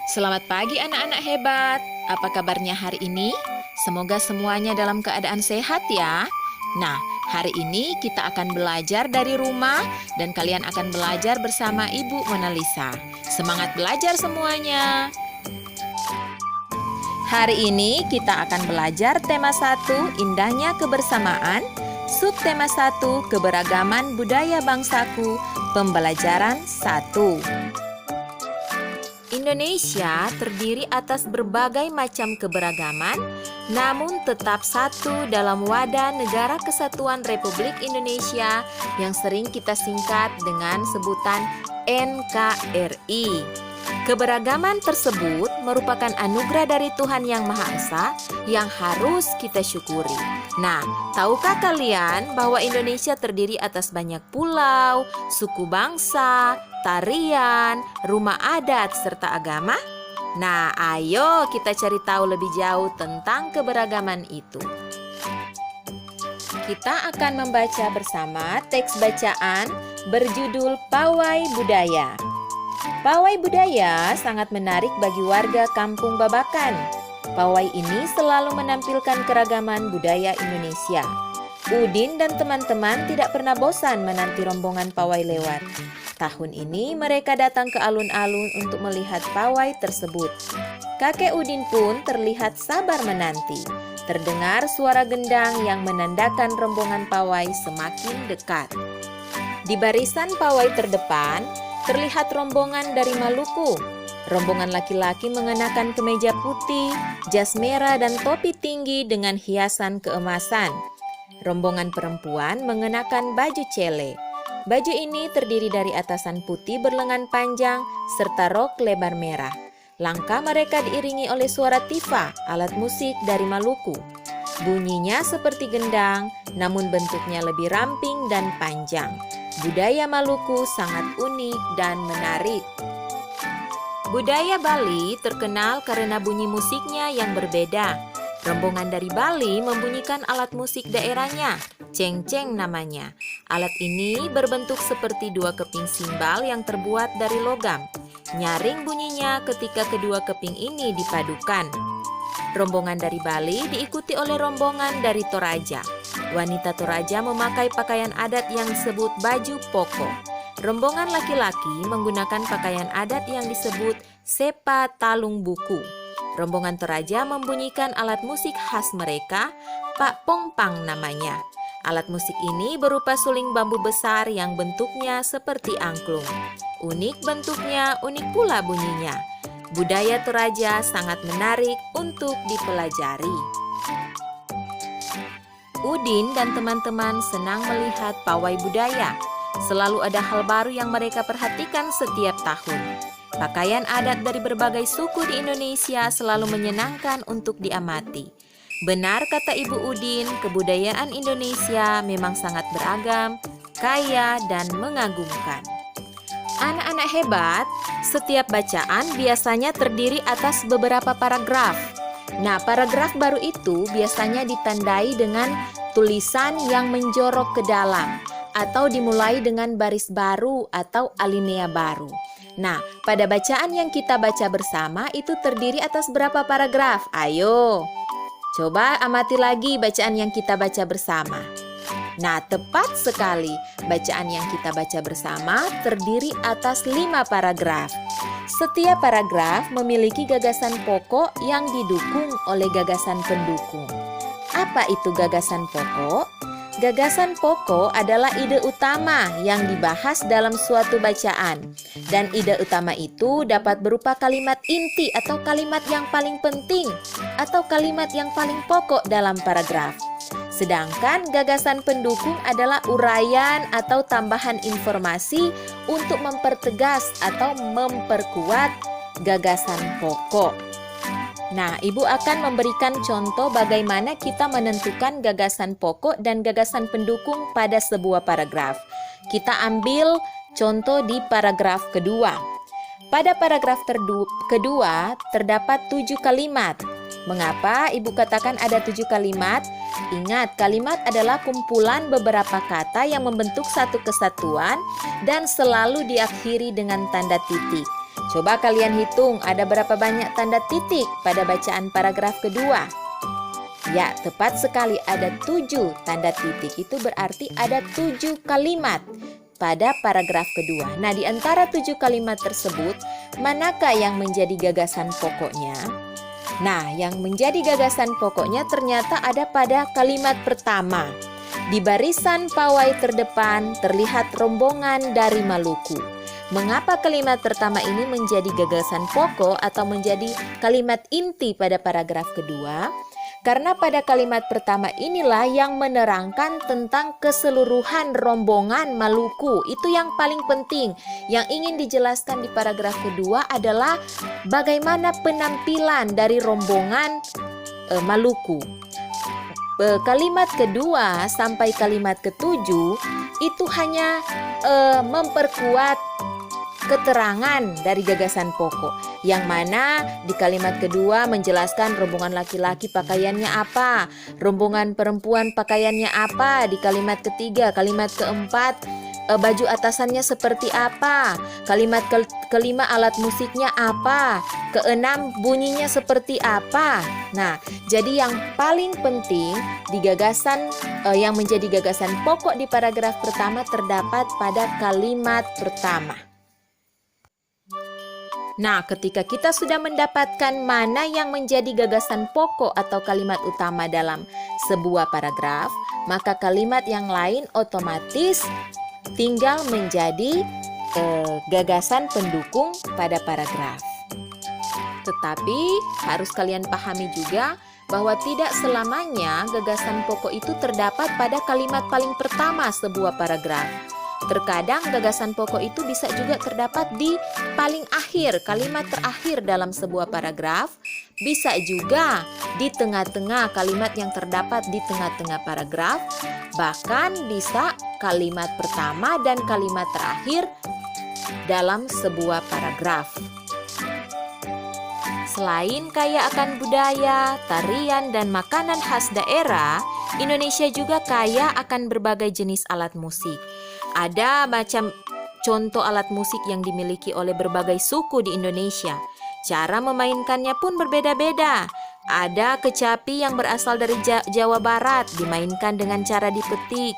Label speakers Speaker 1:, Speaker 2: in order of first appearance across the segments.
Speaker 1: Selamat pagi anak-anak hebat. Apa kabarnya hari ini? Semoga semuanya dalam keadaan sehat ya. Nah, hari ini kita akan belajar dari rumah dan kalian akan belajar bersama Ibu Monalisa. Semangat belajar semuanya. Hari ini kita akan belajar tema 1, indahnya kebersamaan, subtema 1, keberagaman budaya bangsaku, pembelajaran 1. Indonesia terdiri atas berbagai macam keberagaman, namun tetap satu dalam wadah Negara Kesatuan Republik Indonesia yang sering kita singkat dengan sebutan NKRI. Keberagaman tersebut merupakan anugerah dari Tuhan Yang Maha Esa yang harus kita syukuri. Nah, tahukah kalian bahwa Indonesia terdiri atas banyak pulau, suku bangsa, tarian, rumah adat, serta agama? Nah, ayo kita cari tahu lebih jauh tentang keberagaman itu. Kita akan membaca bersama teks bacaan berjudul Pawai Budaya. Pawai budaya sangat menarik bagi warga Kampung Babakan. Pawai ini selalu menampilkan keragaman budaya Indonesia. Udin dan teman-teman tidak pernah bosan menanti rombongan pawai lewat. Tahun ini mereka datang ke alun-alun untuk melihat pawai tersebut. Kakek Udin pun terlihat sabar menanti. Terdengar suara gendang yang menandakan rombongan pawai semakin dekat. Di barisan pawai terdepan, terlihat rombongan dari Maluku. Rombongan laki-laki mengenakan kemeja putih, jas merah dan topi tinggi dengan hiasan keemasan. Rombongan perempuan mengenakan baju cele. Baju ini terdiri dari atasan putih berlengan panjang serta rok lebar merah. Langkah mereka diiringi oleh suara tifa, alat musik dari Maluku. Bunyinya seperti gendang, namun bentuknya lebih ramping dan panjang. Budaya Maluku sangat unik dan menarik. Budaya Bali terkenal karena bunyi musiknya yang berbeda. Rombongan dari Bali membunyikan alat musik daerahnya, cengceng namanya. Alat ini berbentuk seperti dua keping simbal yang terbuat dari logam. Nyaring bunyinya ketika kedua keping ini dipadukan. Rombongan dari Bali diikuti oleh rombongan dari Toraja. Wanita Toraja memakai pakaian adat yang disebut baju poko. Rombongan laki-laki menggunakan pakaian adat yang disebut sepa talung buku. Rombongan Toraja membunyikan alat musik khas mereka, Pak Pongpang namanya. Alat musik ini berupa suling bambu besar yang bentuknya seperti angklung. Unik bentuknya, unik pula bunyinya. Budaya Toraja sangat menarik untuk dipelajari. Udin dan teman-teman senang melihat pawai budaya. Selalu ada hal baru yang mereka perhatikan setiap tahun. Pakaian adat dari berbagai suku di Indonesia selalu menyenangkan untuk diamati. Benar kata Ibu Udin, kebudayaan Indonesia memang sangat beragam, kaya, dan mengagumkan. Anak-anak hebat, setiap bacaan biasanya terdiri atas beberapa paragraf. Nah, paragraf baru itu biasanya ditandai dengan tulisan yang menjorok ke dalam atau dimulai dengan baris baru atau alinea baru. Nah, pada bacaan yang kita baca bersama itu terdiri atas berapa paragraf? Ayo, coba amati lagi bacaan yang kita baca bersama. Nah, tepat sekali. Bacaan yang kita baca bersama terdiri atas 5 paragraf. Setiap paragraf memiliki gagasan pokok yang didukung oleh gagasan pendukung. Apa itu gagasan pokok? Gagasan pokok adalah ide utama yang dibahas dalam suatu bacaan. Dan ide utama itu dapat berupa kalimat inti atau kalimat yang paling penting atau kalimat yang paling pokok dalam paragraf. Sedangkan gagasan pendukung adalah uraian atau tambahan informasi untuk mempertegas atau memperkuat gagasan pokok. Nah, Ibu akan memberikan contoh bagaimana kita menentukan gagasan pokok dan gagasan pendukung pada sebuah paragraf. Kita ambil contoh di paragraf kedua. Pada paragraf kedua terdapat 7 kalimat. Mengapa Ibu katakan ada 7 kalimat? Ingat, kalimat adalah kumpulan beberapa kata yang membentuk satu kesatuan dan selalu diakhiri dengan tanda titik. Coba kalian hitung ada berapa banyak tanda titik pada bacaan paragraf kedua. Ya, tepat sekali ada 7 tanda titik. Itu berarti ada 7 kalimat pada paragraf kedua. Nah, di antara 7 kalimat tersebut, manakah yang menjadi gagasan pokoknya? Nah, yang menjadi gagasan pokoknya ternyata ada pada kalimat pertama. Di barisan pawai terdepan terlihat rombongan dari Maluku. Mengapa kalimat pertama ini menjadi gagasan pokok atau menjadi kalimat inti pada paragraf kedua? Karena pada kalimat pertama inilah yang menerangkan tentang keseluruhan rombongan Maluku. Itu yang paling penting. Yang ingin dijelaskan di paragraf kedua adalah bagaimana penampilan dari rombongan Maluku. Kalimat kedua sampai kalimat ketujuh itu hanya memperkuat keterangan dari gagasan pokok, yang mana di kalimat kedua menjelaskan rombongan laki-laki pakaiannya apa, rombongan perempuan pakaiannya apa. Di kalimat ketiga, kalimat keempat baju atasannya seperti apa, kalimat kelima alat musiknya apa, keenam bunyinya seperti apa. Nah, jadi yang paling penting di gagasan yang menjadi gagasan pokok di paragraf pertama terdapat pada kalimat pertama. Nah, ketika kita sudah mendapatkan mana yang menjadi gagasan pokok atau kalimat utama dalam sebuah paragraf, maka kalimat yang lain otomatis tinggal menjadi gagasan pendukung pada paragraf. Tetapi harus kalian pahami juga bahwa tidak selamanya gagasan pokok itu terdapat pada kalimat paling pertama sebuah paragraf. Terkadang gagasan pokok itu bisa juga terdapat di paling akhir, kalimat terakhir dalam sebuah paragraf. Bisa juga di tengah-tengah kalimat yang terdapat di tengah-tengah paragraf. Bahkan bisa kalimat pertama dan kalimat terakhir dalam sebuah paragraf. Selain kaya akan budaya, tarian, dan makanan khas daerah, Indonesia juga kaya akan berbagai jenis alat musik. Ada macam contoh alat musik yang dimiliki oleh berbagai suku di Indonesia. Cara memainkannya pun berbeda-beda. Ada kecapi yang berasal dari Jawa Barat, dimainkan dengan cara dipetik.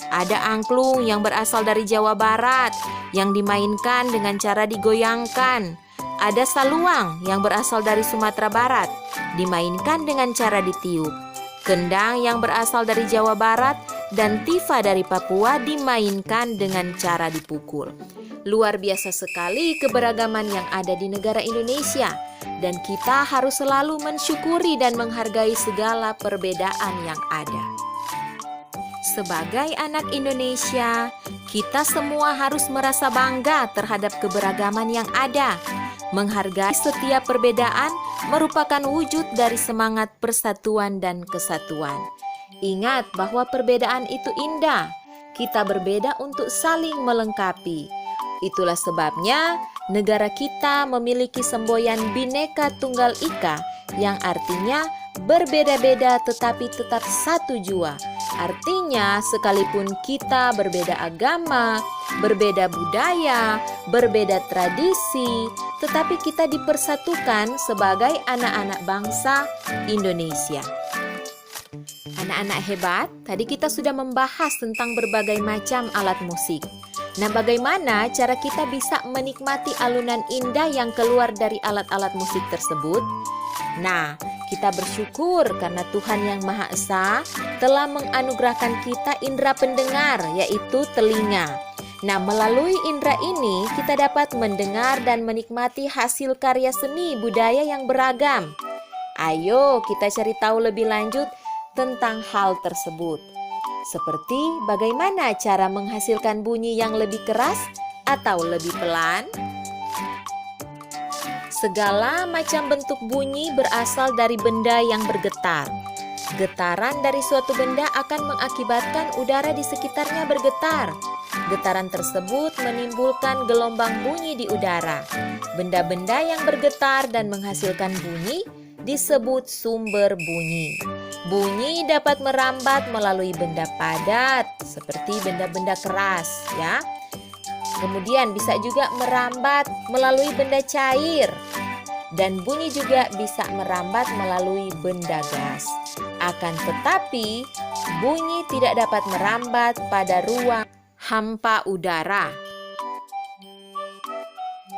Speaker 1: Ada angklung yang berasal dari Jawa Barat, yang dimainkan dengan cara digoyangkan. Ada saluang yang berasal dari Sumatera Barat, dimainkan dengan cara ditiup. Kendang yang berasal dari Jawa Barat dan tifa dari Papua dimainkan dengan cara dipukul. Luar biasa sekali keberagaman yang ada di negara Indonesia, dan kita harus selalu mensyukuri dan menghargai segala perbedaan yang ada. Sebagai anak Indonesia, kita semua harus merasa bangga terhadap keberagaman yang ada. Menghargai setiap perbedaan merupakan wujud dari semangat persatuan dan kesatuan. Ingat bahwa perbedaan itu indah. Kita berbeda untuk saling melengkapi. Itulah sebabnya negara kita memiliki semboyan Bhinneka Tunggal Ika, yang artinya berbeda-beda tetapi tetap satu jua. Artinya sekalipun kita berbeda agama, berbeda budaya, berbeda tradisi, tetapi kita dipersatukan sebagai anak-anak bangsa Indonesia. Anak-anak hebat, tadi kita sudah membahas tentang berbagai macam alat musik. Nah, bagaimana cara kita bisa menikmati alunan indah yang keluar dari alat-alat musik tersebut? Nah, kita bersyukur karena Tuhan Yang Maha Esa telah menganugerahkan kita indera pendengar, yaitu telinga. Nah, melalui indera ini kita dapat mendengar dan menikmati hasil karya seni budaya yang beragam. Ayo kita cari tahu lebih lanjut tentang hal tersebut. Seperti bagaimana cara menghasilkan bunyi yang lebih keras atau lebih pelan? Segala macam bentuk bunyi berasal dari benda yang bergetar. Getaran dari suatu benda akan mengakibatkan udara di sekitarnya bergetar. Getaran tersebut menimbulkan gelombang bunyi di udara. Benda-benda yang bergetar dan menghasilkan bunyi disebut sumber bunyi. Bunyi dapat merambat melalui benda padat seperti benda-benda keras, ya. Kemudian bisa juga merambat melalui benda cair. Dan bunyi juga bisa merambat melalui benda gas. Akan tetapi, bunyi tidak dapat merambat pada ruang hampa udara.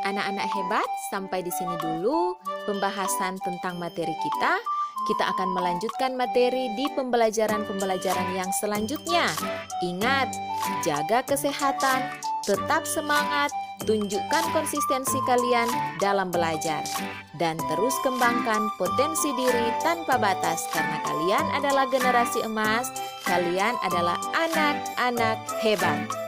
Speaker 1: Anak-anak hebat, sampai di sini dulu pembahasan tentang materi kita. Kita akan melanjutkan materi di pembelajaran-pembelajaran yang selanjutnya. Ingat, jaga kesehatan, tetap semangat, tunjukkan konsistensi kalian dalam belajar. Dan terus kembangkan potensi diri tanpa batas karena kalian adalah generasi emas, kalian adalah anak-anak hebat.